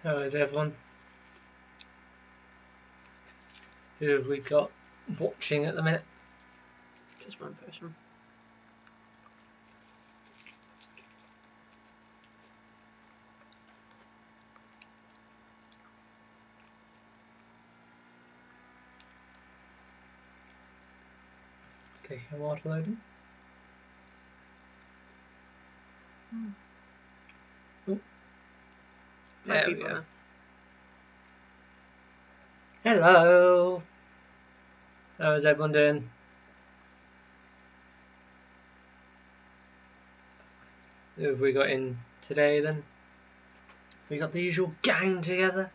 How is everyone? Who have we got watching at the minute? Just one person. Taking a while to load in. Oh. There we go. Now. Hello! How is everyone doing? Who have we got in today then? We got the usual gang together.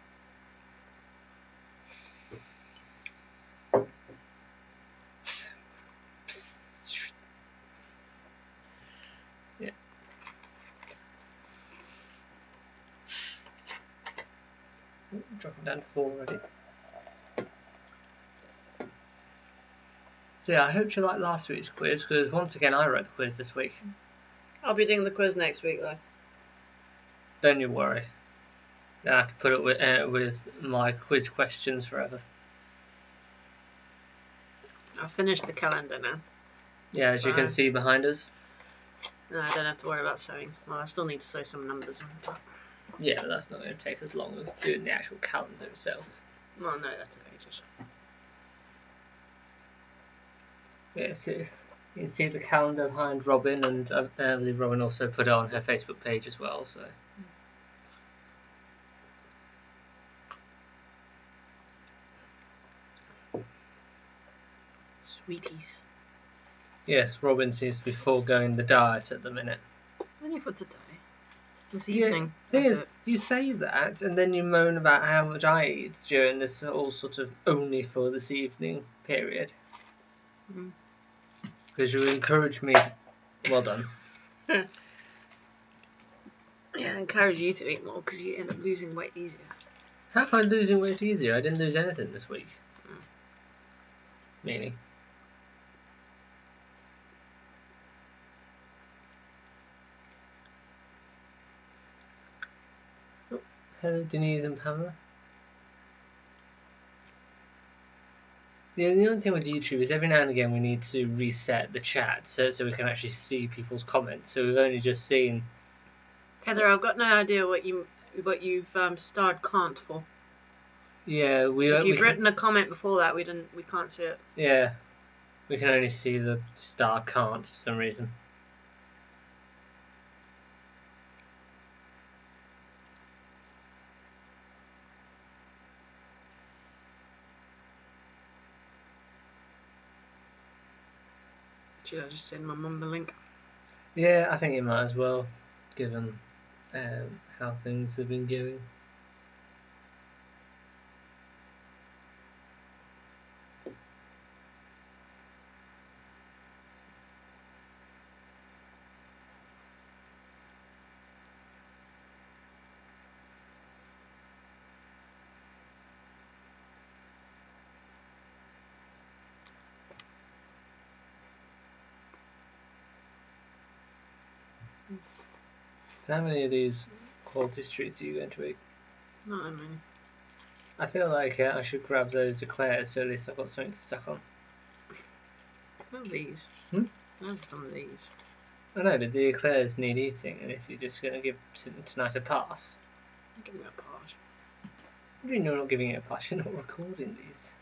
Yeah. Dropping down to 4 already. So yeah, I hope you liked last week's quiz, because once again I wrote the quiz this week. I'll be doing the quiz next week though. Don't you worry. I have to put it with my quiz questions forever. I've finished the calendar now. Yeah, as you can see behind us. No, I don't have to worry about sewing. Well, I still need to sew some numbers on top. Yeah, but that's not going to take as long as doing the actual calendar itself. Well, no, that's okay. Just... Yeah, so you can see the calendar behind Robin, and I believe Robin also put it on her Facebook page as well. So. Sweeties. Yes, Robin seems to be foregoing the diet at the minute. Only for today. This evening. You say that, and then you moan about how much I eat during this whole sort of only for this evening period. Because you encourage me to... Well done. Yeah, I encourage you to eat more because you end up losing weight easier. How am I losing weight easier? I didn't lose anything this week. Meaning? Oh, hello, Denise and Pamela. The only thing with YouTube is every now and again we need to reset the chat so we can actually see people's comments. So we've only just seen... Heather, I've got no idea what you've starred can't for. Yeah, if you've written a comment before that, we can't see it. Yeah, we can only see the star can't for some reason. Should I just send my mum the link? Yeah, I think you might as well, given how things have been going. How many of these quality streets are you going to eat? Not that many. I feel like I should grab those eclairs so at least I've got something to suck on. Not these. Hmm? Not some of these. I know, but the eclairs need eating, and if you're just going to give tonight a pass... Give me a pass. What do you mean you're not giving it a pass? You're not recording these.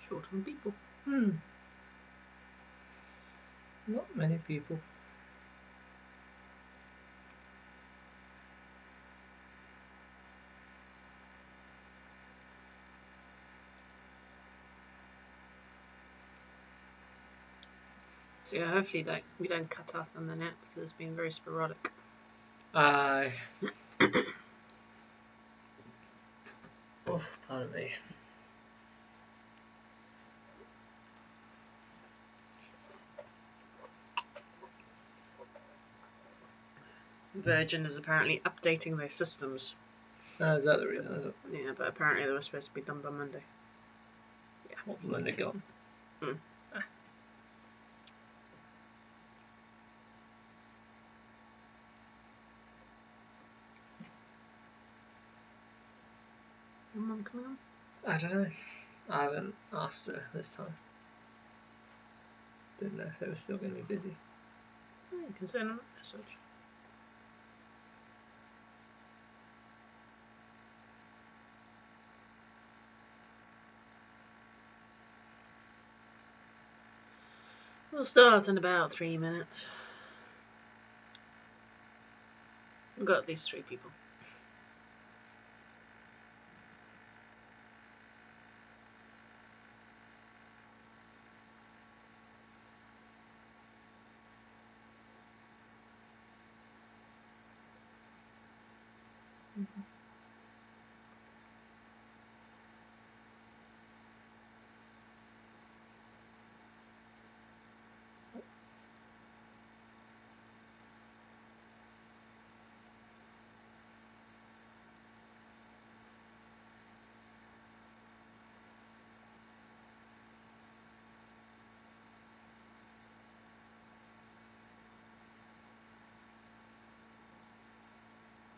Short on people. Not many people. So yeah, hopefully like we don't cut out on the net because it's been very sporadic. Oh, pardon me. Virgin is apparently updating their systems. Is that the reason? Is it? Yeah, but apparently they were supposed to be done by Monday. What, when they're gone? Mm. Ah. Your mum coming on? I don't know. I haven't asked her this time. Didn't know if they were still going to be busy. Oh, you can send them a message. We'll start in about 3 minutes. We've got at least 3 people.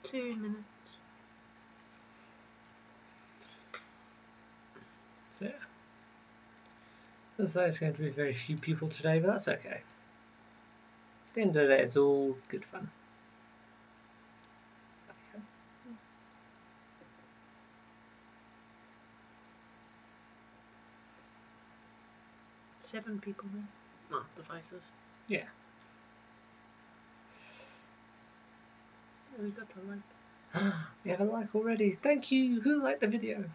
Two minutes. So, yeah. Looks like it's going to be very few people today, but that's okay. At the end of the day, it's all good fun. Okay. 7 people there. Well, devices. Yeah. Oh, we got a like. We have a like already. Thank you. Who liked the video?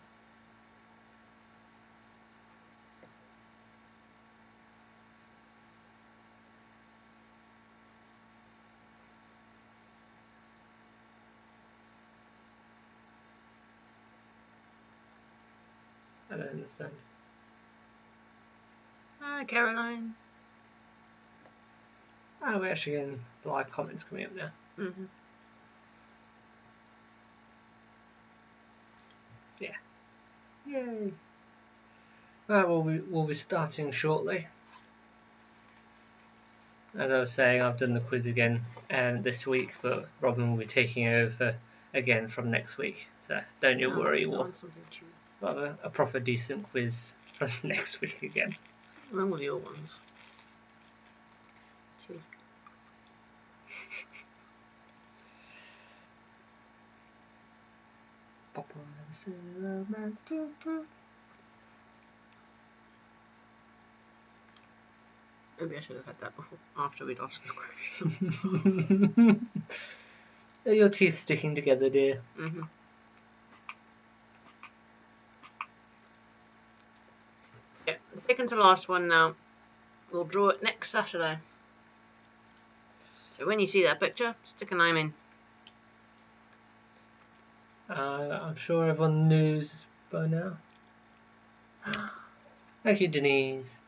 I don't understand. Hi, Caroline. Oh, we're actually getting live comments coming up now. Mm-hmm. Yeah. Yay. Right, we'll be starting shortly. As I was saying, I've done the quiz again this week, but Robin will be taking over again from next week. So don't you worry, we'll have a proper decent quiz from next week again. Along with your ones. Gee. Papa and Sailor Man. Maybe I should have had that before, after we'd asked the question. Are your teeth sticking together, dear? Mm-hmm. Yeah, second to last one now. We'll draw it next Saturday. So when you see that picture, stick a name in. I'm sure everyone knows by now. Thank you, Denise.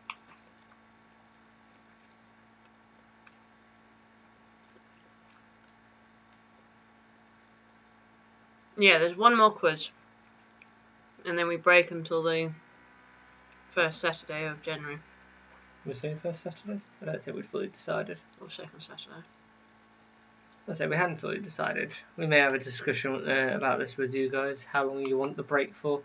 Yeah, there's one more quiz. And then we break until the first Saturday of January. We're saying first Saturday? I don't think we'd fully decided. Or second Saturday. I say we hadn't fully decided. We may have a discussion about this with you guys. How long you want the break for?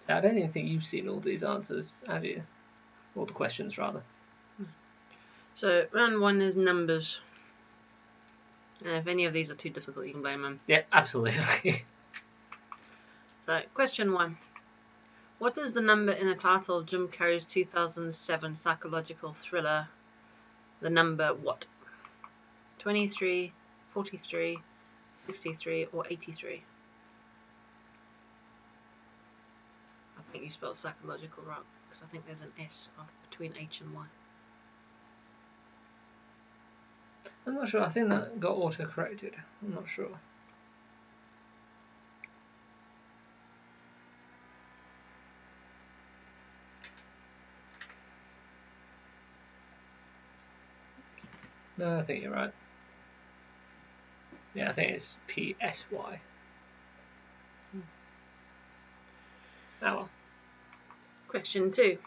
I don't even think you've seen all these answers, have you? All the questions, rather. So round 1 is numbers. If any of these are too difficult, you can blame them. Yeah, absolutely. So question 1. What is the number in the title of Jim Carrey's 2007 psychological thriller, The Number What? 23, 43, 63, or 83? I think you spelled psychological wrong. because I think there's an S between H and Y. I'm not sure. I think that got auto-corrected. I'm not sure. No, I think you're right. Yeah, I think it's PSY. Oh well. Question 2.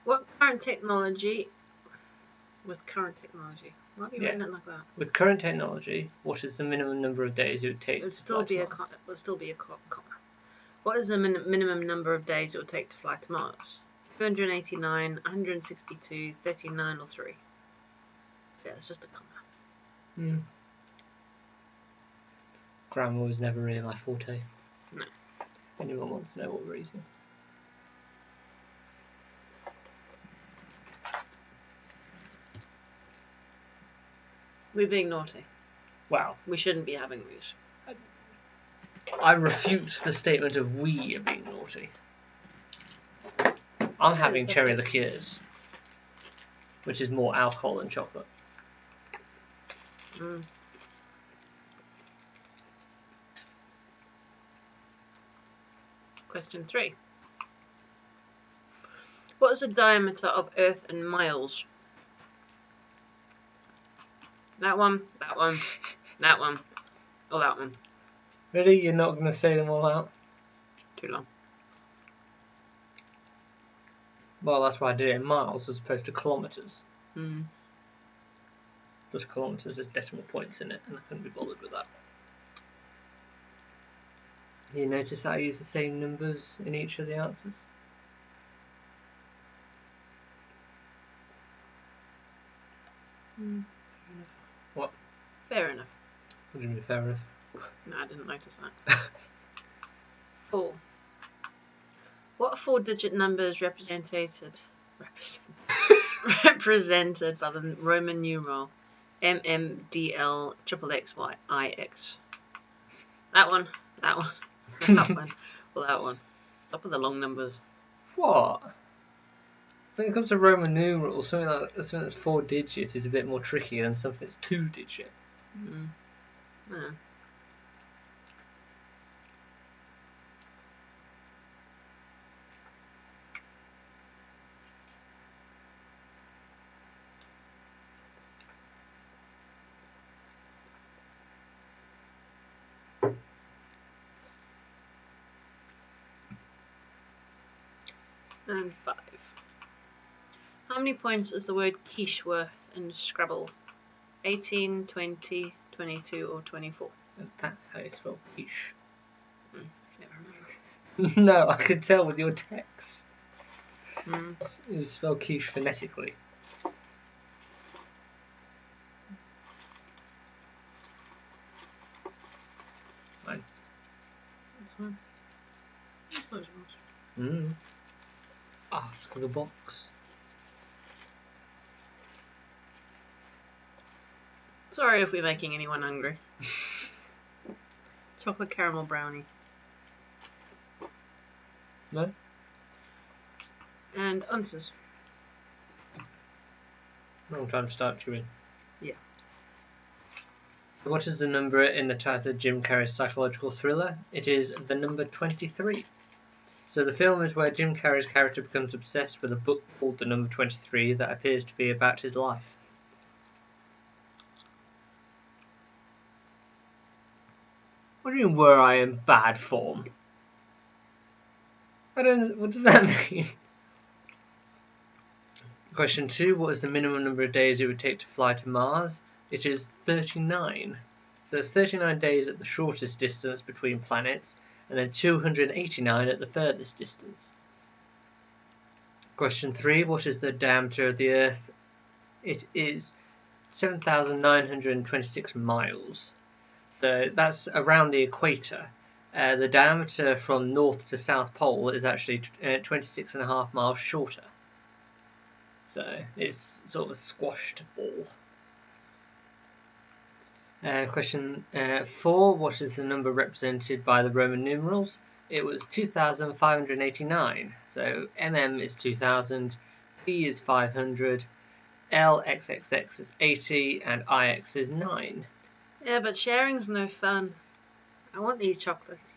With current technology, Why have you written it like that? With current technology, what is the minimum number of days it would take? It would still be a comma. What is the minimum number of days it would take to fly to Mars? 289, 162, 39, or 3? Yeah, it's just a comma. Grammar was never really my forte. No. Anyone wants to know what we're using? We're being naughty. Wow. We shouldn't be having these. I refute the statement of we are being naughty. I'm having cherry liqueurs, which is more alcohol than chocolate. Question 3. What is the diameter of Earth in miles? That one, that one, that one, or that one. Really? You're not going to say them all out? Too long. Well, that's why I did it in miles as opposed to kilometres. Plus kilometres, there's decimal points in it, and I couldn't be bothered with that. You notice that I use the same numbers in each of the answers? What? Fair enough. What do you mean fair enough? No, I didn't notice that. 4. What 4-digit number is represented by the Roman numeral MMDLXXYIX? That one, that one, that one, or that one. Stop with the long numbers. What? When it comes to Roman numerals, something that's 4-digit is a bit more tricky than something that's 2-digit. Yeah. And 5. How many points is the word quiche worth in Scrabble? 18, 20, 22, or 24? And that's how you spell quiche. Never remember. No, I could tell with your text. You spell quiche phonetically. Fine. That's fine. Ask the box. Sorry if we're making anyone hungry. Chocolate caramel brownie. No? And answers. Wrong time to start chewing. Yeah. What is the number in the title of Jim Carrey's psychological thriller? It is the number 23. So the film is where Jim Carrey's character becomes obsessed with a book called The Number 23 that appears to be about his life. What do you mean, were I in bad form? What does that mean? Question 2. What is the minimum number of days it would take to fly to Mars? It is 39. There's 39 days at the shortest distance between planets, and then 289 at the furthest distance. Question 3. What is the diameter of the Earth? It is 7,926 miles. That's around the equator. The diameter from north to south pole is actually 26.5 miles shorter. So it's sort of a squashed ball. Question 4. What is the number represented by the Roman numerals? It was 2,589. So mm is 2,000, p is 500, LXXX is 80, and IX is 9. Yeah, but sharing's no fun. I want these chocolates.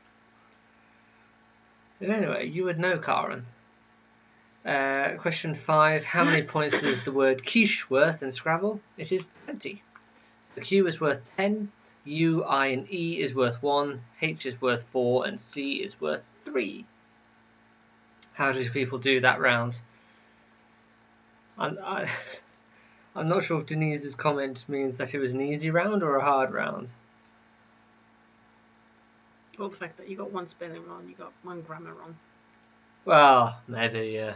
But anyway, you would know, Karen. Question 5. How many points is the word quiche worth in Scrabble? It is 20. The Q is worth 10, U, I, and E is worth 1, H is worth 4, and C is worth 3. How do people do that round? I'm not sure if Denise's comment means that it was an easy round or a hard round. Well, the fact that you got one spelling wrong, you got one grammar wrong. Well, maybe, yeah.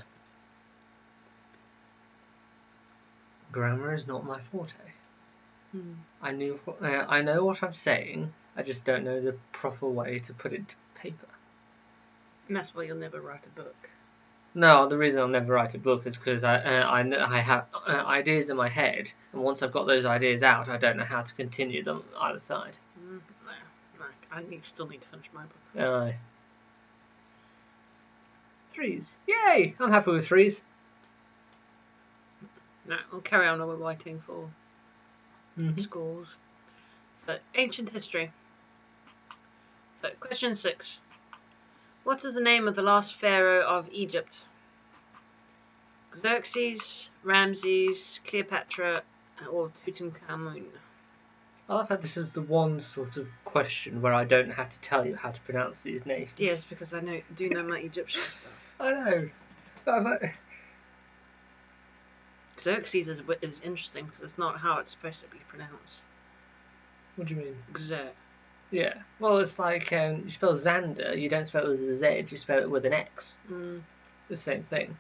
Grammar is not my forte. I know what I'm saying, I just don't know the proper way to put it to paper. And that's why you'll never write a book. No, the reason I'll never write a book is because I have ideas in my head, and once I've got those ideas out, I don't know how to continue them either side. No, I still need to finish my book. Aye. 3s. Yay! I'm happy with 3s. No, I'll carry on with writing for schools. But ancient history. So, question 6. What is the name of the last pharaoh of Egypt? Xerxes, Ramses, Cleopatra, or Tutankhamun? I love how this is the one sort of question where I don't have to tell you how to pronounce these names. Yes, because I do know my Egyptian stuff. I know. But Xerxes is interesting because it's not how it's supposed to be pronounced. What do you mean? Xer. Yeah. Well, it's like you spell Xander, you don't spell it with a Z, you spell it with an X. The same thing.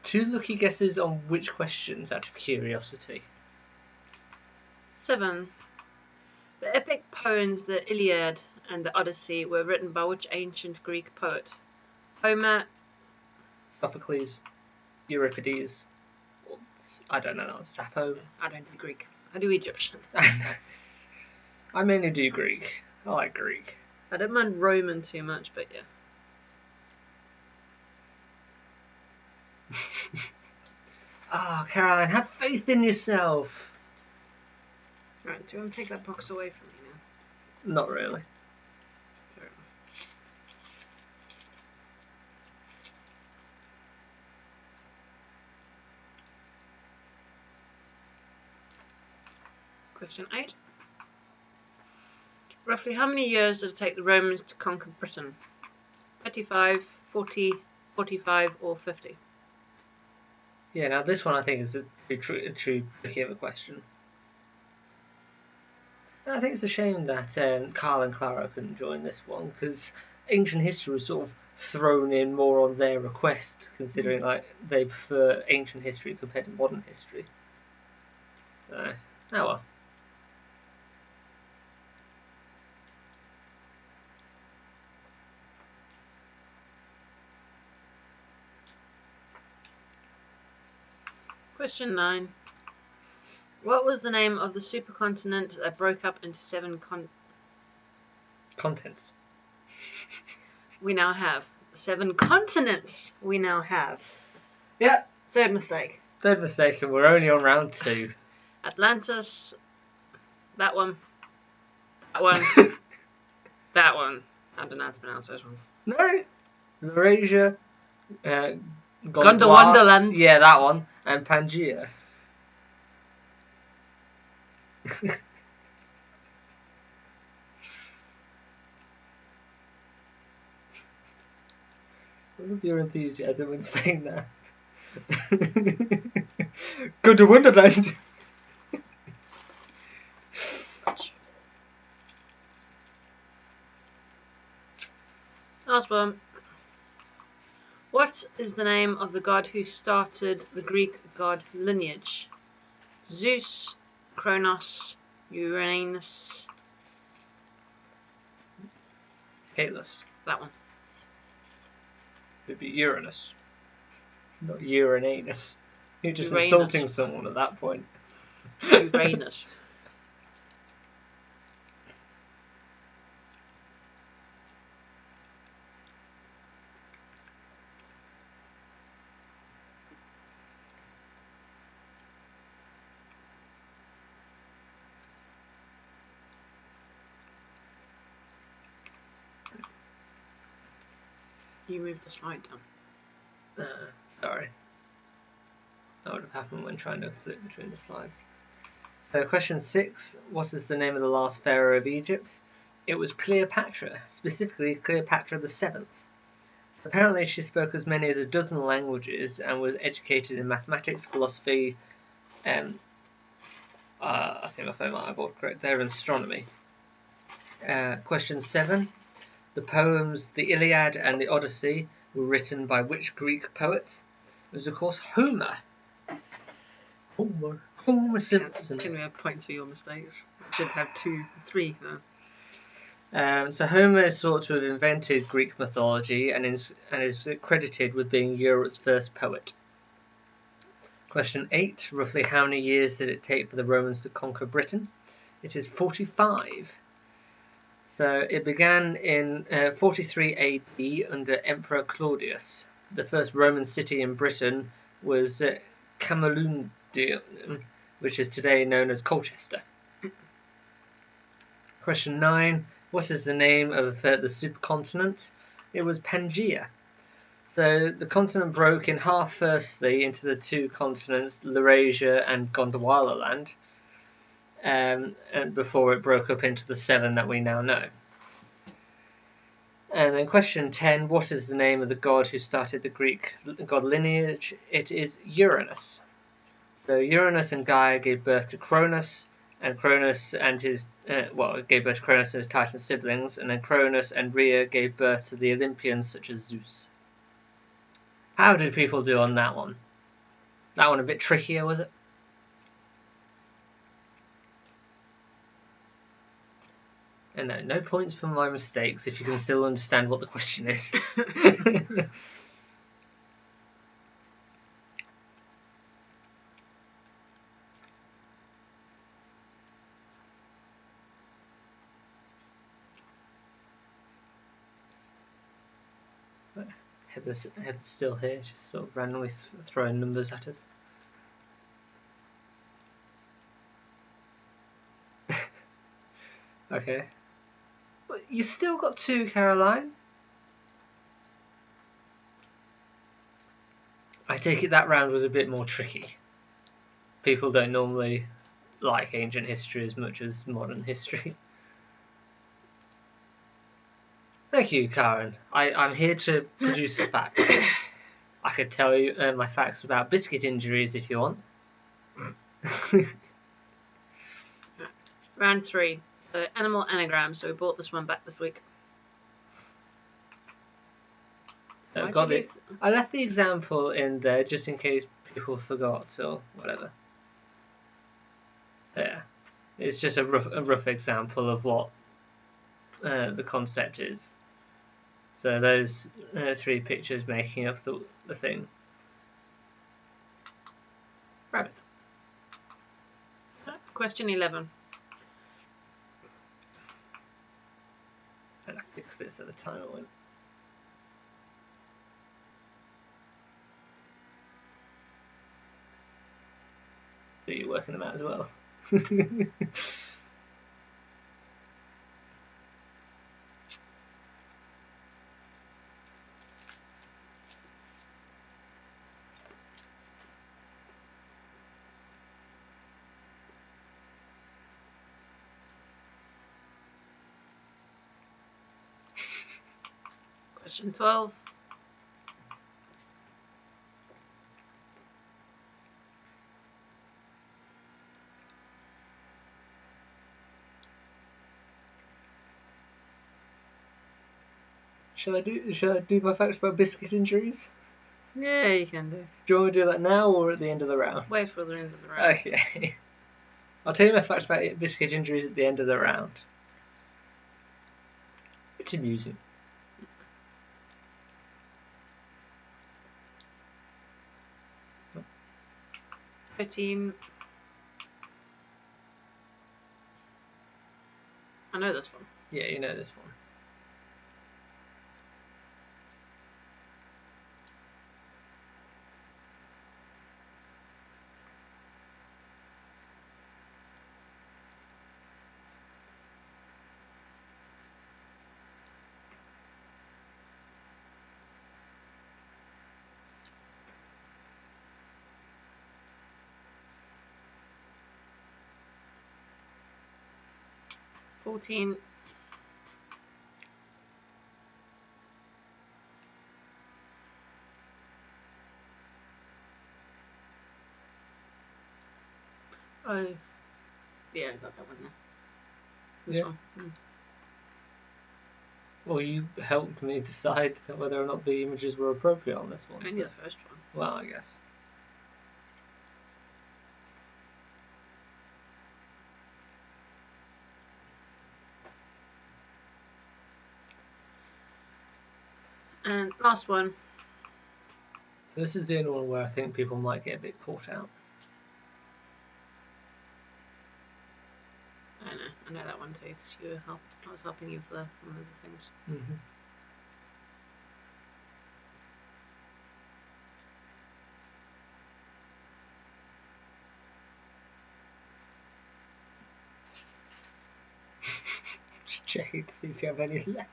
2 lucky guesses on which questions, out of curiosity. 7. The epic poems, the Iliad and the Odyssey, were written by which ancient Greek poet? Homer, Sophocles, Euripides, or, I don't know, Sappho. I don't do Greek. I do Egyptian. I mainly do Greek. I like Greek. I don't mind Roman too much, but yeah. Caroline, have faith in yourself. Right, do you want to take that box away from me now? Not really. Fair enough. Question 8. Roughly how many years did it take the Romans to conquer Britain? 35, 40, 45, or 50? Yeah, now this one I think is a true tricky of a question. And I think it's a shame that Carl and Clara couldn't join this one, because ancient history was sort of thrown in more on their request, considering like they prefer ancient history compared to modern history. So, oh well. Question 9. What was the name of the supercontinent that broke up into 7 Contents. We now have 7 continents. We now have. Yeah. Third mistake. Third mistake, and we're only on round 2. Atlantis. That one. That one. That one. I don't know how to pronounce those ones. No. Eurasia. Gondwanaland. Yeah, that one. And Pangaea. I love your enthusiasm when saying that. Go to Wonderland. Last one. What is the name of the god who started the Greek god lineage? Zeus, Kronos, Uranus. Caelus. That one. It'd be Uranus. Not Uranus. You're just Uranus. insulting someone at that point. Uranus. You moved the slide down. Sorry. That would have happened when trying to flip between the slides. So question 6. What is the name of the last pharaoh of Egypt? It was Cleopatra, specifically Cleopatra the 7th. Apparently she spoke as many as a dozen languages and was educated in mathematics, philosophy, and I think my phone might have got correct there, and astronomy. Question 7. The poems The Iliad and the Odyssey were written by which Greek poet? It was, of course, Homer. Homer Simpson. Can we have points for your mistakes? Should have 2, 3. So Homer is thought to have invented Greek mythology and is credited with being Europe's first poet. Question 8. Roughly how many years did it take for the Romans to conquer Britain? It is 45. So it began in 43 AD under Emperor Claudius. The first Roman city in Britain was Camalodunum, which is today known as Colchester. Question 9. What is the name of the supercontinent? It was Pangaea. So the continent broke in half firstly into the 2 continents, Laurasia and Gondwana land, and before it broke up into the 7 that we now know. And then question 10, what is the name of the god who started the Greek god lineage? It is Uranus. So Uranus and Gaia gave birth to Cronus, and Cronus and his gave birth to Cronus and his Titan siblings, and then Cronus and Rhea gave birth to the Olympians such as Zeus. How did people do on that one? That one a bit trickier, was it? And no points for my mistakes if you can still understand what the question is. Head's still here, just sort of randomly throwing numbers at us. Okay. But you still got 2, Caroline. I take it that round was a bit more tricky. People don't normally like ancient history as much as modern history. Thank you, Karen. I'm here to produce the facts. I could tell you my facts about biscuit injuries if you want. Round 3. Animal anagram. So we brought this one back this week. So got it. I left the example in there just in case people forgot or whatever. So yeah, it's just a rough example of what the concept is. So those 3 pictures making up the thing. Rabbit. Question 11. And I fixed this at the time it went. So you're working them out as well. Question 12. Shall I do my facts about biscuit injuries? Yeah, you can do. Do you want to do that now or at the end of the round? Wait for the end of the round. Okay. I'll tell you my facts about biscuit injuries at the end of the round. It's amusing. Team. I know this one. Yeah, you know this one. Oh, yeah, I got that one there. This one. Well, you helped me decide whether or not the images were appropriate on this one. Only the first one. Well, I guess. And last one. So this is the only one where I think people might get a bit caught out. I know that one too, because I was helping you with one of the things. Mm-hmm. Just checking to see if you have any left.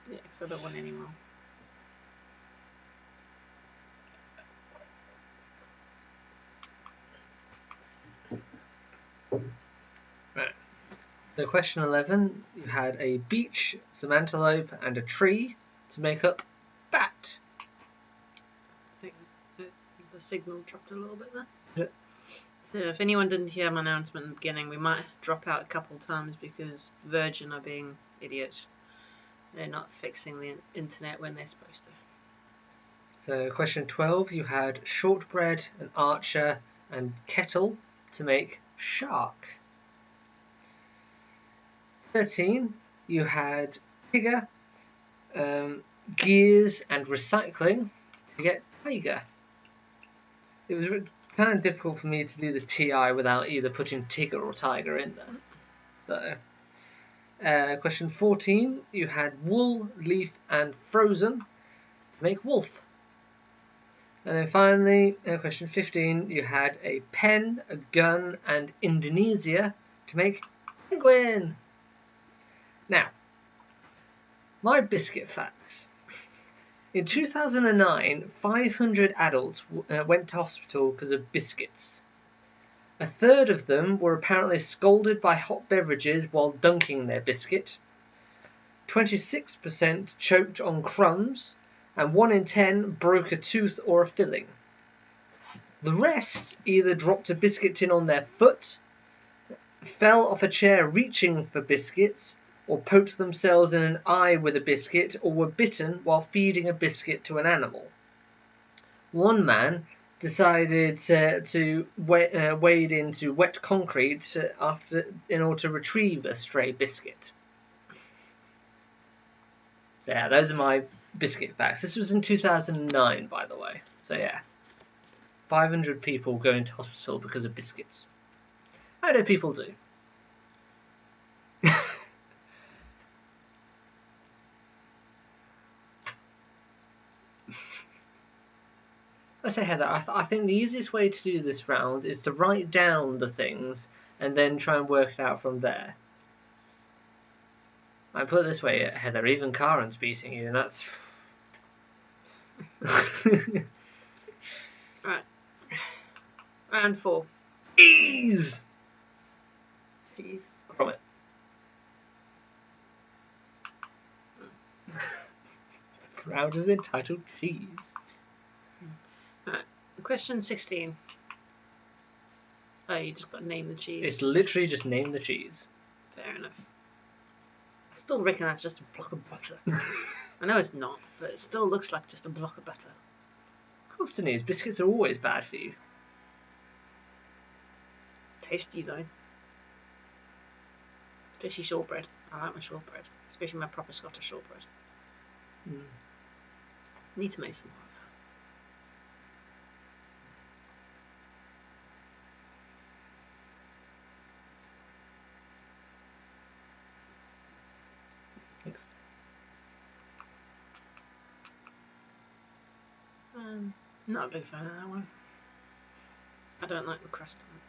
Yeah, because I don't want any more. Right. So question 11, you had a beach, some antelope, and a tree to make up bat. I think the signal dropped a little bit there. Yeah. So if anyone didn't hear my announcement in the beginning, we might drop out a couple of times because Virgin are being idiots. They're not fixing the internet when they're supposed to. So question 12, you had shortbread, an archer, and kettle to make shark. 13, you had figure, gears, and recycling to get tiger. It was kind of difficult for me to do the TI without either putting Tigger or Tiger in there. So, question 14, you had wool, leaf, and frozen to make wolf. And then finally, question 15, you had a pen, a gun, and Indonesia to make penguin. Now, my biscuit facts. In 2009, 500 adults went to hospital because of biscuits. A third of them were apparently scalded by hot beverages while dunking their biscuit. 26% choked on crumbs, and 1 in 10 broke a tooth or a filling. The rest either dropped a biscuit tin on their foot, fell off a chair reaching for biscuits, or poked themselves in an eye with a biscuit, or were bitten while feeding a biscuit to an animal. One man decided to wade into wet concrete in order to retrieve a stray biscuit. So yeah, those are my biscuit facts. This was in 2009, by the way. So yeah, 500 people go into hospital because of biscuits. How do people do? I say, Heather, I think the easiest way to do this round is to write down the things and then try and work it out from there. I put it this way, Heather, even Karen's beating you, and that's... Right. Round 4. Ease! Cheese. From it. The round is entitled Cheese. Right. Question 16. Oh, you just got to name the cheese. It's literally just name the cheese. Fair enough. I still reckon that's just a block of butter. I know it's not, but it still looks like just a block of butter. Of course it is. Biscuits are always bad for you. Tasty though. Especially shortbread. I like my shortbread. Especially my proper Scottish shortbread. Need to make some more of Not a big fan of that one. I don't like the crust on it.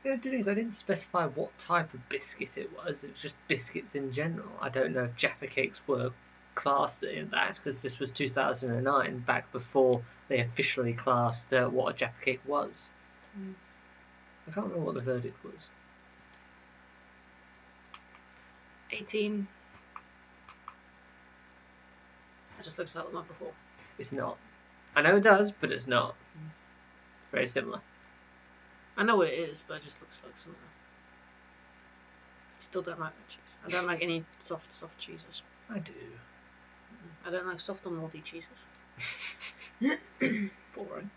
The thing is, I didn't specify what type of biscuit it was. It was just biscuits in general. I don't know if Jaffa Cakes were classed in that, because this was 2009, back before they officially classed what a Jaffa Cake was. I can't remember what the verdict was. 18. I just looked at them up before. It's not. I know it does, but it's not. Very similar. I know what it is, but it just looks like similar. Still don't like that cheese. I don't like any soft cheeses. I do. I don't like soft or moldy cheeses. Boring.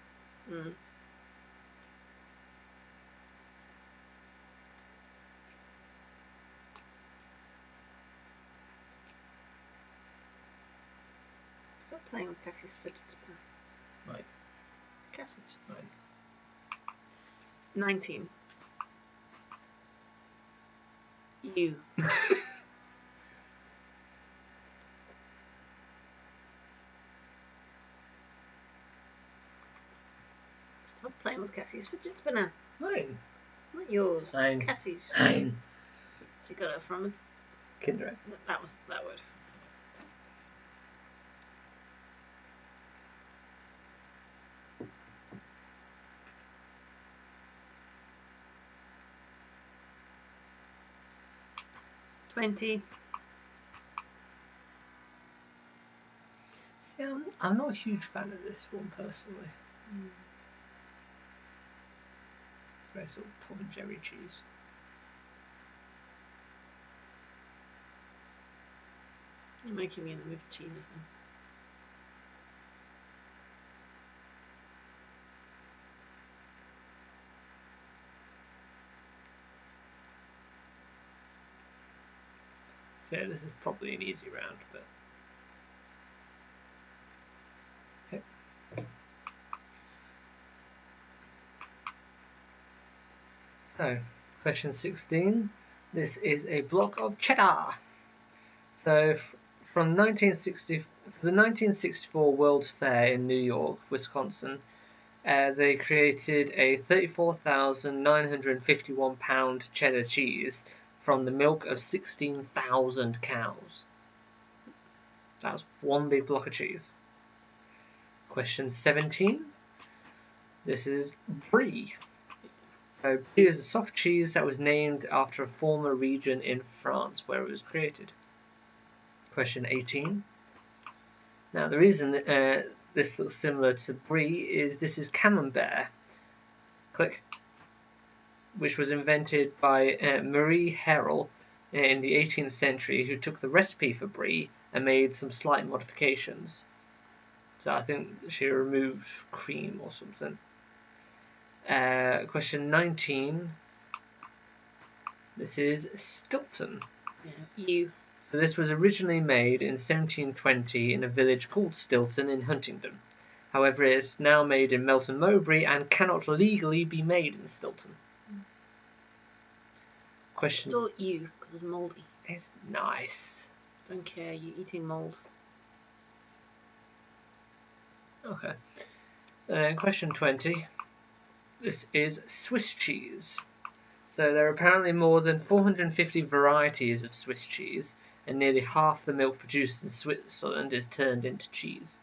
Mm. Stop playing with Cassie's fidget spinner. Right. Cassie's. Right. 19. You. Stop playing with Cassie's fidget spinner. Mine. Not yours. Mine. Cassie's. Mine. She got it from Kinder Egg. that was that word. $20. Yeah, I'm not a huge fan of this one personally. It's very sort of Tom and Jerry cheese. You're making me in the mood for cheeses now. So yeah, this is probably an easy round, but okay. So, question 16. This is a block of cheddar. So, from 1960, for the 1964 World's Fair in New York, Wisconsin, they created a 34,951 pound cheddar cheese from the milk of 16,000 cows. That's one big block of cheese. Question 17. This is brie. So brie is a soft cheese that was named after a former region in France where it was created. Question 18. Now the reason this looks similar to brie is this is camembert. Click. Which was invented by Marie Harel in the 18th century, who took the recipe for brie and made some slight modifications. So I think she removed cream or something. Question 19. This is Stilton. Yeah. You. So this was originally made in 1720 in a village called Stilton in Huntingdon. However, it is now made in Melton Mowbray and cannot legally be made in Stilton. Question. Still you, because it's mouldy. It's nice. Don't care, you're eating mould. Okay. Question 20. This is Swiss cheese. So there are apparently more than 450 varieties of Swiss cheese, and nearly half the milk produced in Switzerland is turned into cheese.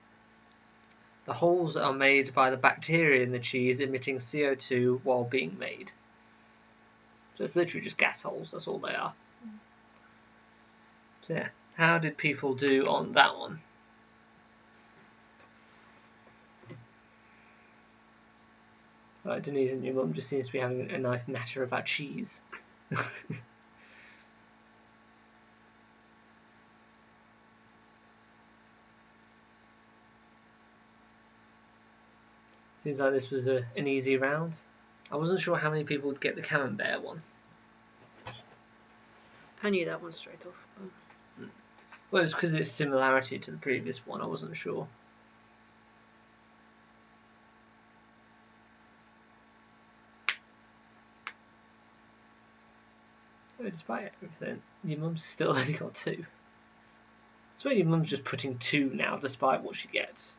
The holes are made by the bacteria in the cheese emitting CO2 while being made. So it's literally just gas holes, that's all they are. So yeah, how did people do on that one? Right, Denise and your mum just seems to be having a nice natter about cheese. Seems like this was an easy round. I wasn't sure how many people would get the camembert one. I knew that one straight off. Well, it's because of its similarity to the previous one, I wasn't sure. Despite everything, your mum's still only got 2. I swear your mum's just putting 2 now, despite what she gets.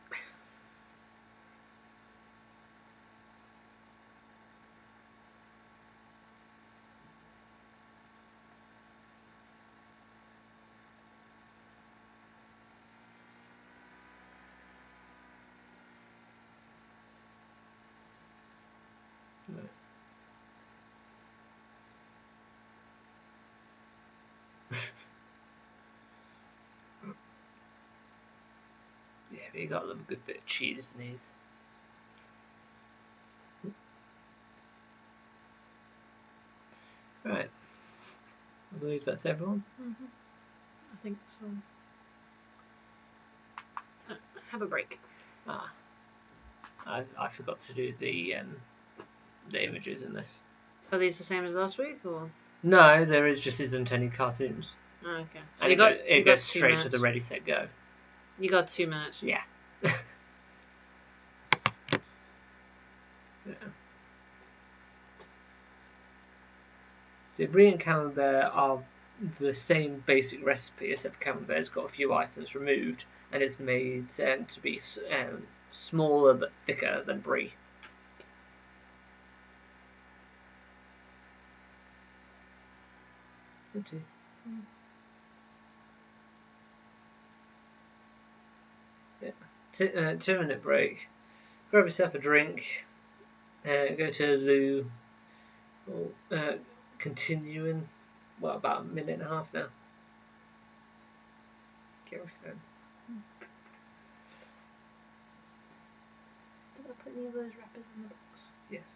No. Yeah, but you got a little good bit of cheese in these. Right. I believe that's everyone. I think so. So, have a break. I forgot to do the images in this. Are these the same as last week, or? No, there isn't any cartoons. Oh, okay. So And it goes straight to the ready, set, go. You got 2 minutes. Yeah. Yeah. So Brie and Camembert are the same basic recipe, except Camembert's got a few items removed, and it's made to be smaller but thicker than Brie. Yeah. 2-minute break. Grab yourself a drink. Go to the loo. Continuing. Well, about a minute and a half now. Get off your phone. Did I put any of those wrappers in the box? Yes.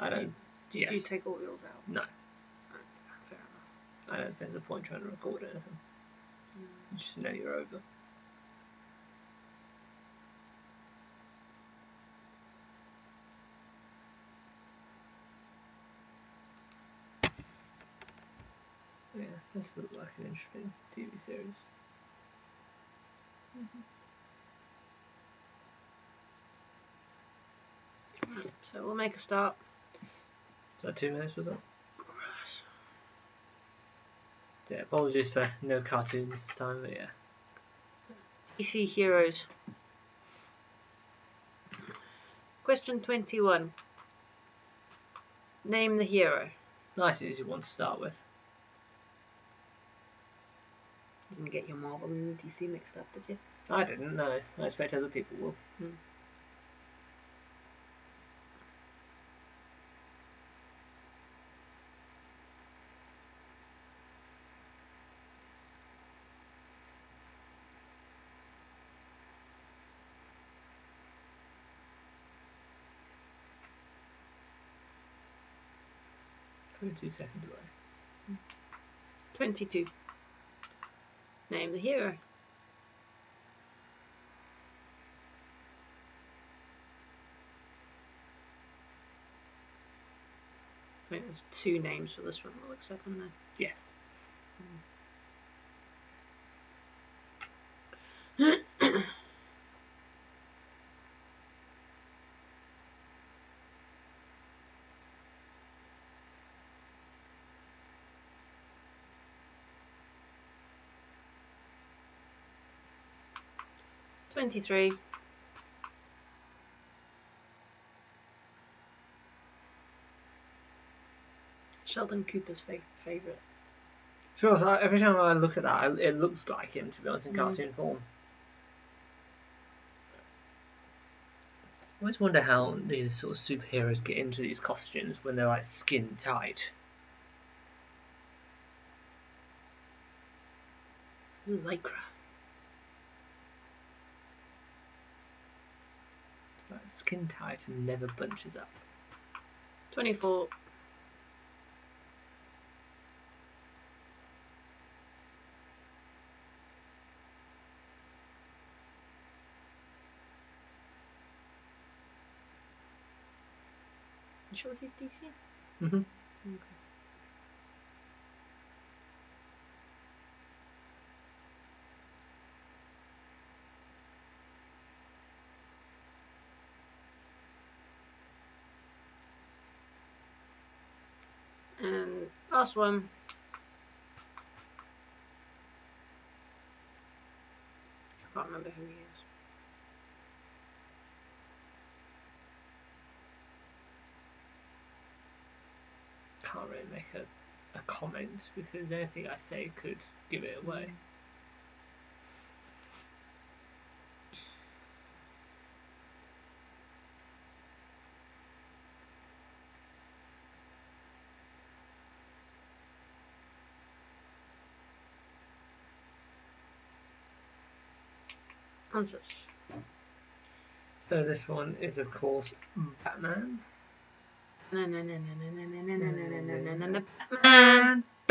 I don't. Did you take all yours out? No. Fair enough. I don't think there's a point trying to record anything. You just know you're over. Yeah, this looks like an interesting TV series. So we'll make a start. Is that 2 minutes, was it? Yeah, apologies for no cartoon this time, but yeah. DC Heroes. Question 21. Name the hero. Nice easy one to start with. You didn't get your Marvel and DC mixed up, did you? I didn't, no. I expect other people will. 22 seconds away. 22. Name the hero. I think there's 2 names for this one. We'll accept them then. Yes. $23. Sheldon Cooper's favourite. Sure, so every time I look at that, it looks like him, to be honest, in cartoon form. I always wonder how these sort of superheroes get into these costumes when they're like skin tight. Lycra. It's like skin tight and never bunches up. 24. You sure he's DC? Mm-hmm. Okay. Last one. I can't remember who he is. Can't really make a comment because anything I say could give it away. Answers. So this one is of course Batman.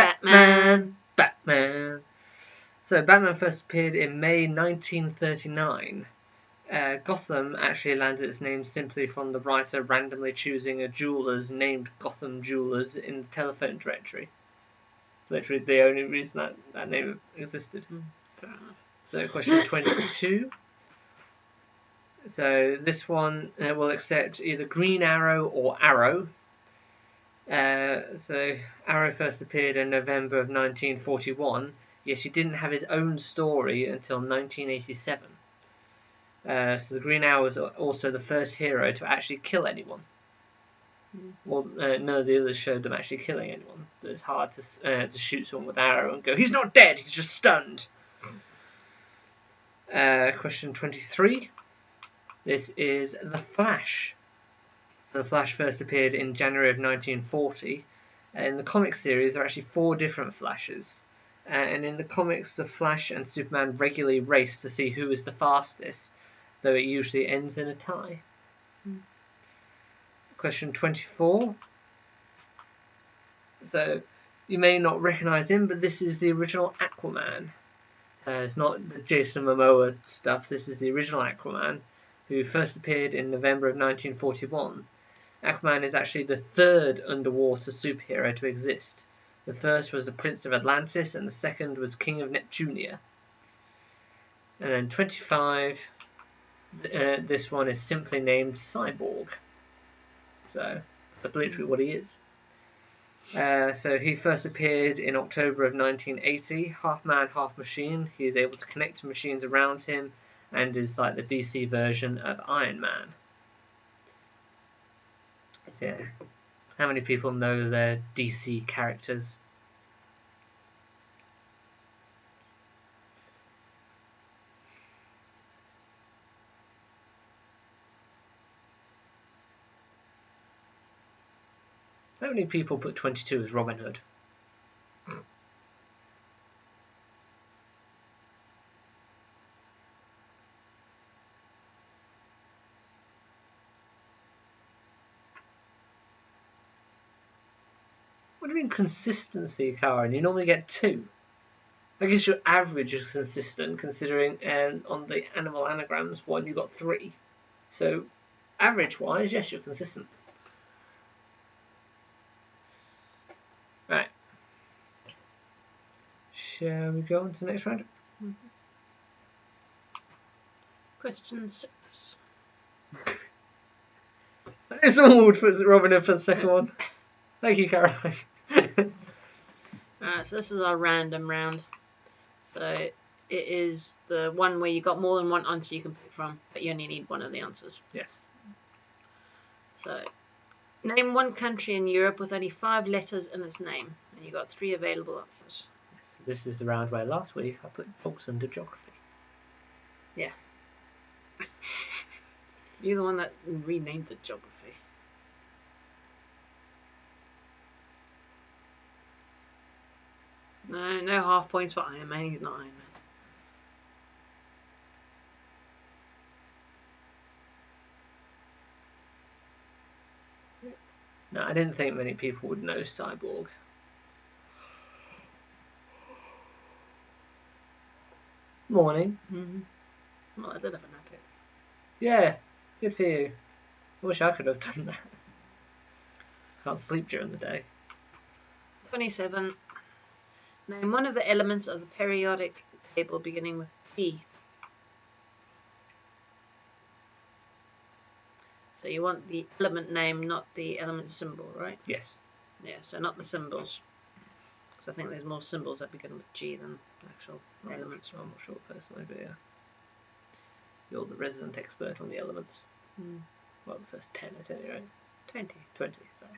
Batman. So Batman first appeared in May 1939. Gotham actually landed its name simply from the writer randomly choosing a jewelers named Gotham Jewelers in the telephone directory. Literally the only reason that name existed. Fair enough. So question 22. So this one will accept either Green Arrow or Arrow. So Arrow first appeared in November of 1941, yet he didn't have his own story until 1987. So the Green Arrow was also the first hero to actually kill anyone. Well, none of the others showed them actually killing anyone. It's hard to shoot someone with an arrow and go, he's not dead, he's just stunned. Question 23. This is The Flash. The Flash first appeared in January of 1940. In the comic series, there are actually 4 different Flashes. And in the comics, the Flash and Superman regularly race to see who is the fastest, though it usually ends in a tie. Question 24. So, you may not recognise him, but this is the original Aquaman. It's not the Jason Momoa stuff, this is the original Aquaman, who first appeared in November of 1941. Aquaman is actually the 3rd underwater superhero to exist. The first was the Prince of Atlantis, and the second was King of Neptunia. And then 25, this one is simply named Cyborg. So, that's literally what he is. So he first appeared in October of 1980, half man, half machine. He is able to connect to machines around him and is like the DC version of Iron Man. So, yeah. How many people know their DC characters? How many people put 22 as Robin Hood? What do you mean consistency, Karen? You normally get 2. I guess your average is consistent considering on the animal anagrams one you got 3. So average wise, yes, you're consistent. Right. Shall we go on to the next round? Question 6. It's all for Robin Hood for the second one. Thank you, Caroline. Alright, so this is our random round. So it is the one where you got more than one answer you can pick from, but you only need one of the answers. Yes. So, name one country in Europe with only 5 letters in its name, and you got 3 available answers. This is the round where last week I put books under geography. Yeah. You're the one that renamed it geography. No half points for Iron Man. He's not Iron Man. No, I didn't think many people would know Cyborg. Morning. Well, I did have an epic. Yeah, good for you. I wish I could have done that. Can't sleep during the day. 27. Name one of the elements of the periodic table beginning with P. So you want the element name, not the element symbol, right? Yes. Yeah, so not the symbols. Because I think there's more symbols that begin with G than actual elements. I'm not sure personally, but yeah. You're the resident expert on the elements. Well, the first 10 at any rate. 20. 20, sorry.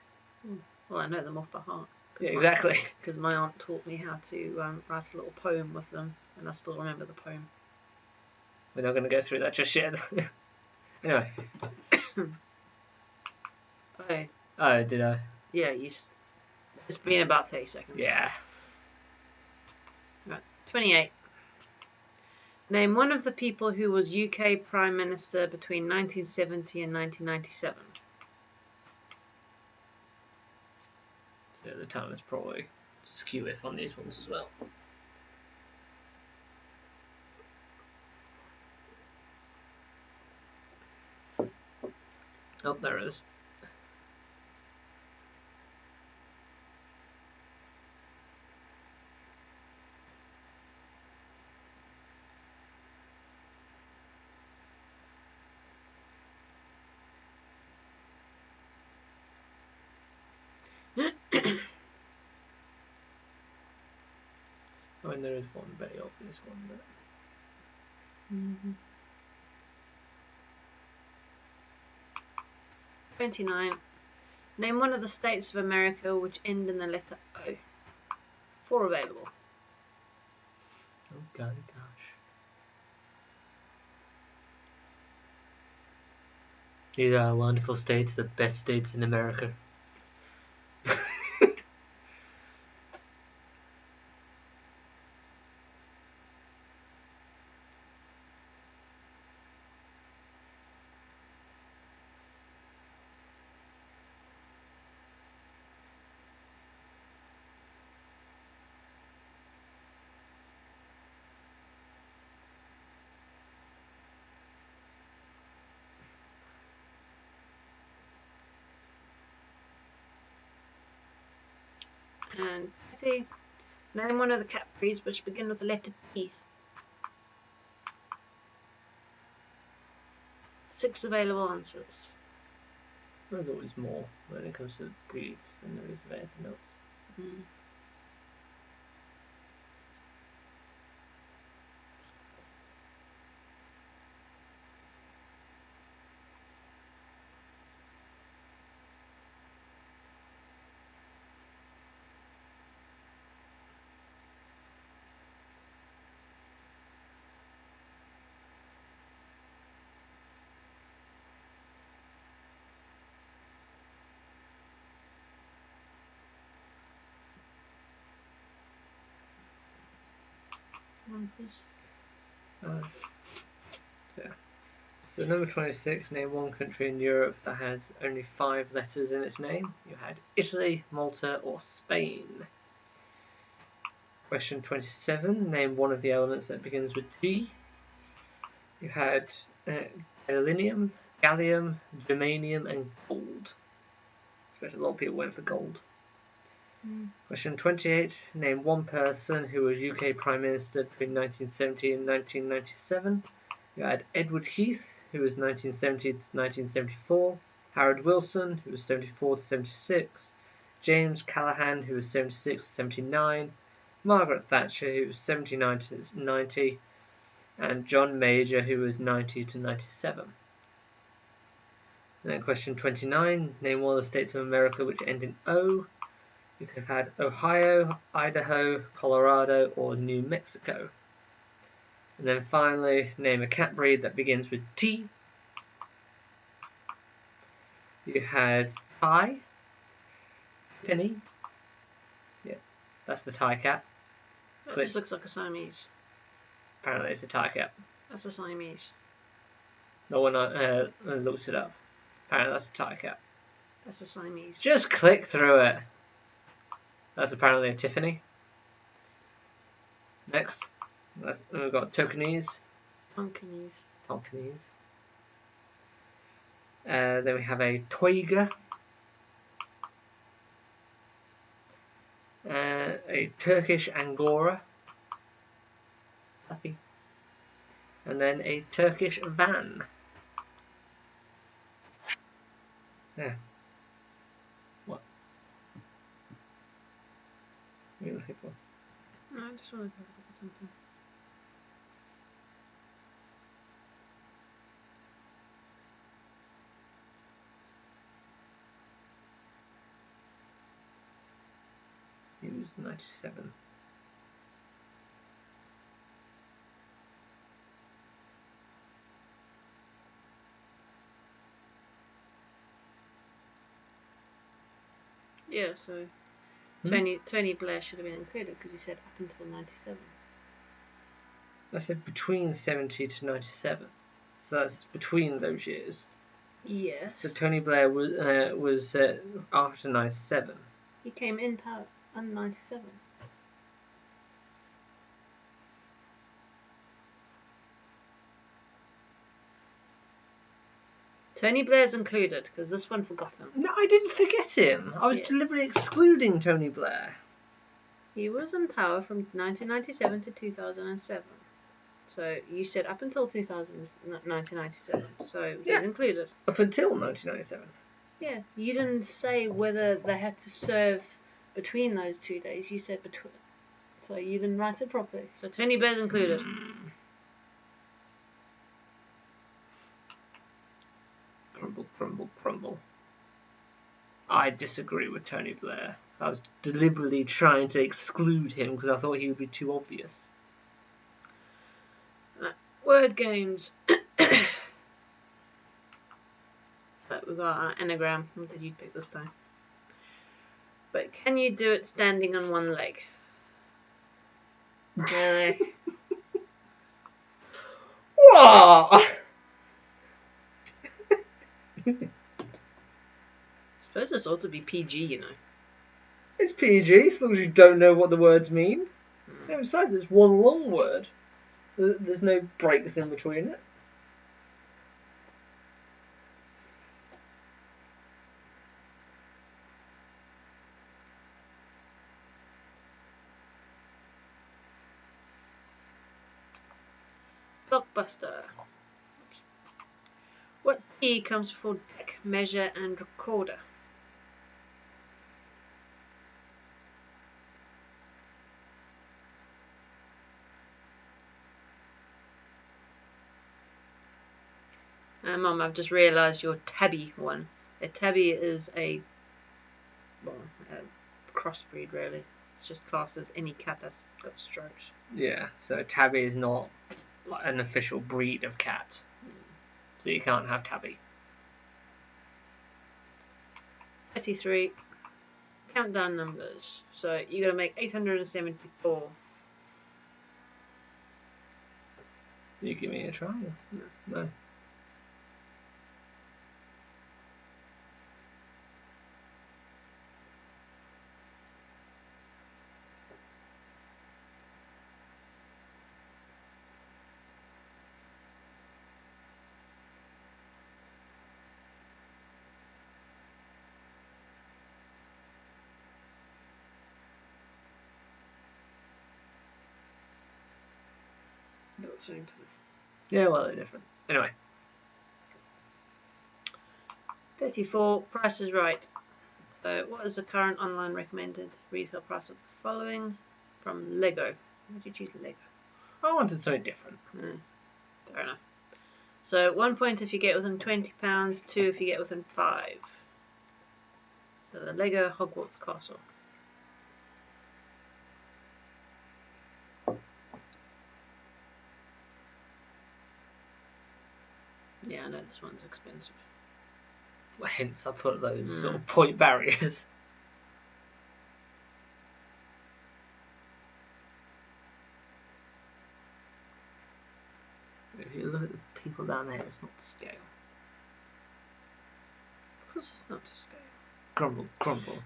Well, I know them off by heart. Yeah, exactly. Because my aunt taught me how to write a little poem with them, and I still remember the poem. We're not going to go through that just yet. Anyway. Oh, did I? Yeah, it's been about 30 seconds. Yeah. Right, 28. Name one of the people who was UK Prime Minister between 1970 and 1997. So the time is probably skew if on these ones as well. Oh, there it is. I mean, there is one very obvious one, but... 29. Name one of the states of America which end in the letter O. 4 available. Oh, golly gosh. These are wonderful states, the best states in America. And 30. Name one of the cat breeds which begin with the letter T. 6 available answers. There's always more when it comes to breeds than there is of anything else. So number 26, name one country in Europe that has only 5 letters in its name. You had Italy, Malta, or Spain. Question 27, name one of the elements that begins with G. You had gadolinium, gallium, germanium, and gold. I expect a lot of people went for gold. Question 28, name one person who was UK Prime Minister between 1970 and 1997. You had Edward Heath, who was 1970 to 1974, Harold Wilson, who was 74 to 76, James Callaghan, who was 76 to 79, Margaret Thatcher, who was 79 to 90, and John Major, who was 90 to 97. And then question 29, name one of the states of America which end in O. You could have had Ohio, Idaho, Colorado, or New Mexico. And then finally, name a cat breed that begins with T. You had Thai, Penny. Yeah, that's the Thai cat. That just looks like a Siamese. Apparently it's a Thai cat. That's a Siamese. No one looks it up. Apparently that's a Thai cat. That's a Siamese. Just click through it. That's apparently a Tiffany. Next, we've got Tokanese. Tonkinese. Then we have a Toiga. A Turkish Angora. Happy. And then a Turkish Van. Yeah. What? What are you looking for? No, I just wanted to have a look at something. He was 97. Yeah, so Tony Blair should have been included because he said up until 97. I said between 70 to 97. So that's between those years. Yes. So Tony Blair was after 97. He came in power under 97. Tony Blair's included because this one forgot him. No, I didn't forget him. I was deliberately excluding Tony Blair. He was in power from 1997 to 2007. So you said up until 1997. So he's included. Up until 1997. Yeah, you didn't say whether they had to serve between those 2 days. You said between. So you didn't write it properly. So Tony Blair's included. Crumble, crumble, crumble. I disagree with Tony Blair. I was deliberately trying to exclude him because I thought he would be too obvious. Word games. So we've got our anagram. What did you pick this time? But can you do it standing on one leg? Really? What? I suppose this ought to be PG, you know. It's PG, as long as you don't know what the words mean. And besides, it's one long word. There's no breaks in between it. Blockbuster. What T comes before deck, measure, and recorder? Mum, I've just realised your tabby one. A tabby is a crossbreed, really. It's just classed as any cat that's got stripes. Yeah, so tabby is not like an official breed of cat. So you can't have tabby. 33. Countdown numbers. So you got to make 874. You give me a try? No. Not the same to me. Yeah, well, they're different. Anyway. 34. Price is Right. So what is the current online recommended retail price of the following? From Lego. Why did you choose Lego? I wanted something different. Fair enough. So 1 point if you get within £20, 2 if you get within 5. So the Lego Hogwarts Castle. Yeah, I know this one's expensive. Well, hence I put those sort of point barriers. If you look at the people down there, it's not to scale. Of course it's not to scale. Grumble, grumble.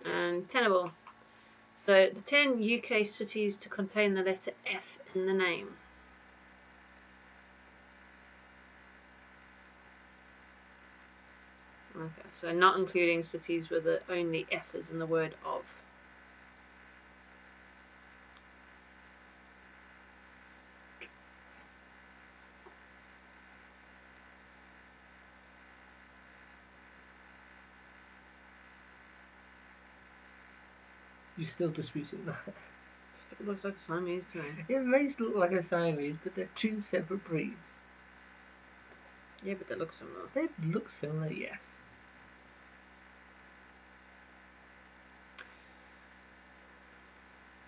And tenable. So the 10 UK cities to contain the letter F in the name. Okay, so not including cities where the only F is in the word of. You're still disputing that. Still looks like a Siamese to me. It may look like a Siamese, but they're two separate breeds. Yeah, but they look similar. They look similar, yes.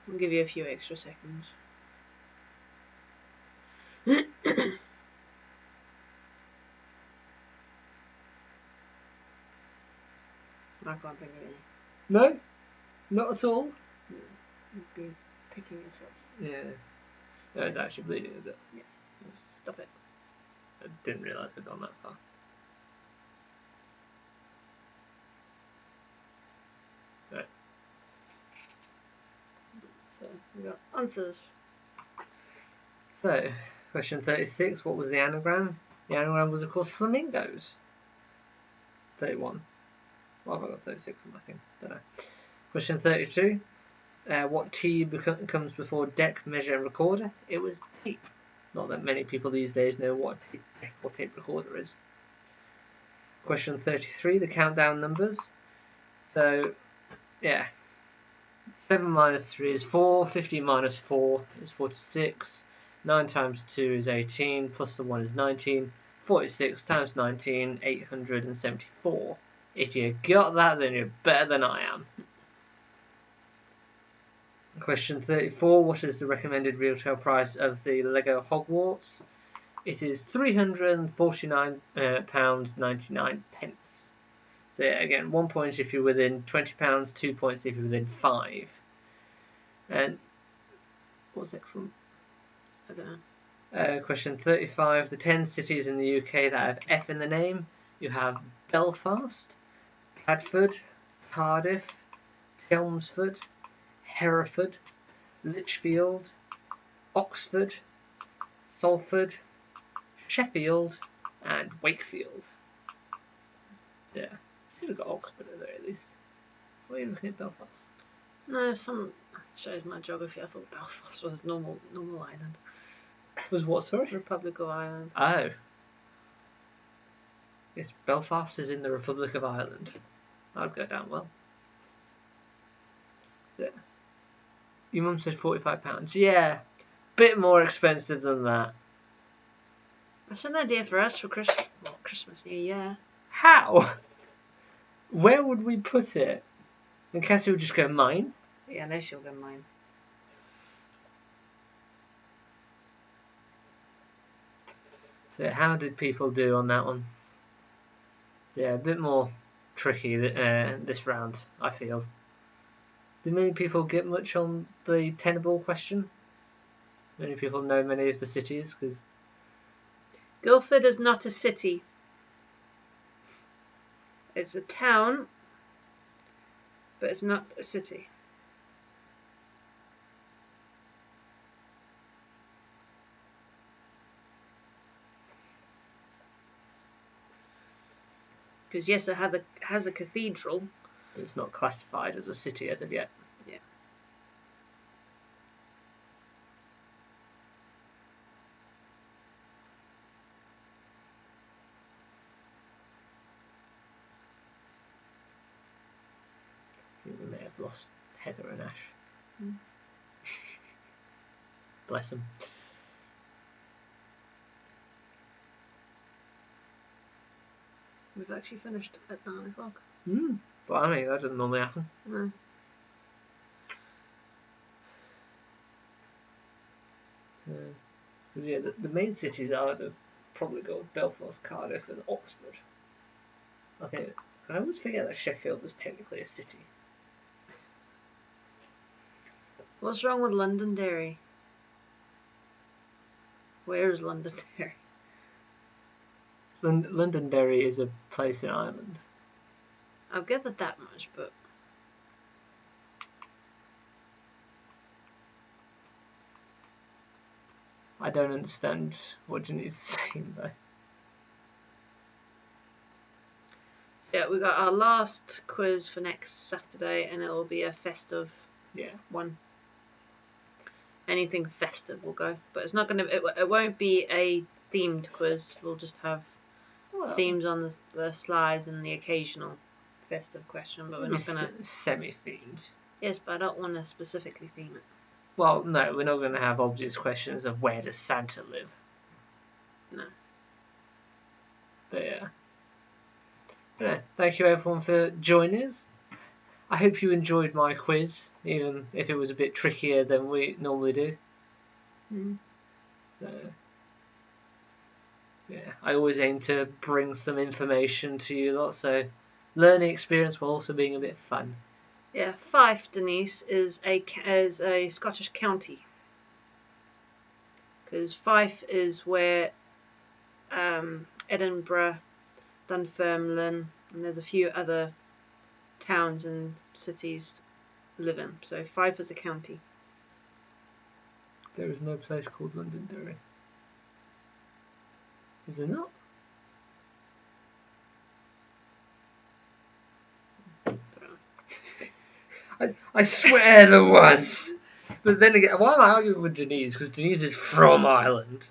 I'll give you a few extra seconds. I can't think of any. No? Not at all? You'd be picking yourself. Yeah. No, it's actually bleeding, is it? Yes. Stop it. I didn't realise I'd gone that far. Right. So, we got answers. So, question 36, what was the anagram? The anagram was, of course, flamingos. 31. Well, I've got 36 on my thing, don't know. Question 32, what T comes before deck, measure, and recorder? It was tape. Not that many people these days know what a deck or tape recorder is. Question 33, the countdown numbers. So, yeah. 7 minus 3 is 4, 50 minus 4 is 46, 9 times 2 is 18, plus the 1 is 19, 46 times 19, 874. If you got that, then you're better than I am. Question 34, what is the recommended retail price of the Lego Hogwarts? It is £349.99. So yeah, again, 1 point if you're within £20, 2 points if you're within 5. And what's excellent? I don't know. Question 35, the 10 cities in the UK that have F in the name. You have Belfast, Bradford, Cardiff, Chelmsford, Hereford, Lichfield, Oxford, Salford, Sheffield, and Wakefield. Yeah, should have got Oxford at the very least. Why are you looking at Belfast? No, some shows my geography. I thought Belfast was normal island. Was what, sorry? Republic of Ireland. Oh. Yes, Belfast is in the Republic of Ireland. I'd go down well. Yeah. Your mum said £45. Yeah, bit more expensive than that. That's an idea for us for Christmas, New Year. How? Where would we put it? And Cassie would just go, mine? Yeah, unless you'll go mine. So how did people do on that one? Yeah, a bit more tricky this round, I feel. Did many people get much on the tenable question? Many people know many of the cities, because... Guildford is not a city. It's a town, but it's not a city. Because yes, it has a cathedral. But it's not classified as a city as of yet. Yeah. I think we may have lost Heather and Ash. Mm. Bless them. We've actually finished at 9 o'clock. But I mean, that doesn't normally happen. No. Because yeah, the main cities are probably got Belfast, Cardiff, and Oxford. I think I always forget that Sheffield is technically a city. What's wrong with Londonderry? Where is Londonderry? Londonderry is a place in Ireland. I'll get that much, but I don't understand what Janine's saying though. yeah, we got our last quiz for next Saturday, and it will be a festive one. Anything festive will go, but it's not gonna. It won't be a themed quiz. We'll just have themes on the slides and the occasional festive question, but we're not gonna semi-themed. Yes, but I don't want to specifically theme it. Well, no, we're not going to have obvious questions of where does Santa live. No. But yeah, thank you everyone for joining us. I hope you enjoyed my quiz, even if it was a bit trickier than we normally do. So, yeah, I always aim to bring some information to you lot, so learning experience while also being a bit fun. Yeah, Fife, Denise, is a Scottish county. Because Fife is where Edinburgh, Dunfermline, and there's a few other towns and cities live in. So Fife is a county. There is no place called Londonderry. Is there not? I swear there was. But then again, why am I arguing with Denise? Because Denise is from Ireland.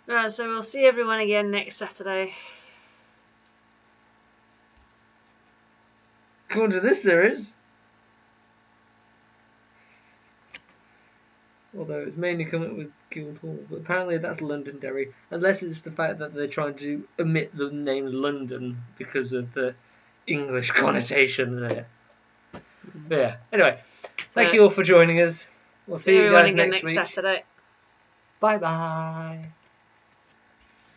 Alright, so we'll see everyone again next Saturday. According to this, there is. Although it's mainly coming up with Guildhall, but apparently that's Londonderry. Unless it's the fact that they're trying to omit the name London because of the English connotations there. But yeah, anyway, thank you all for joining us. We'll see you guys next week. Saturday. Bye bye.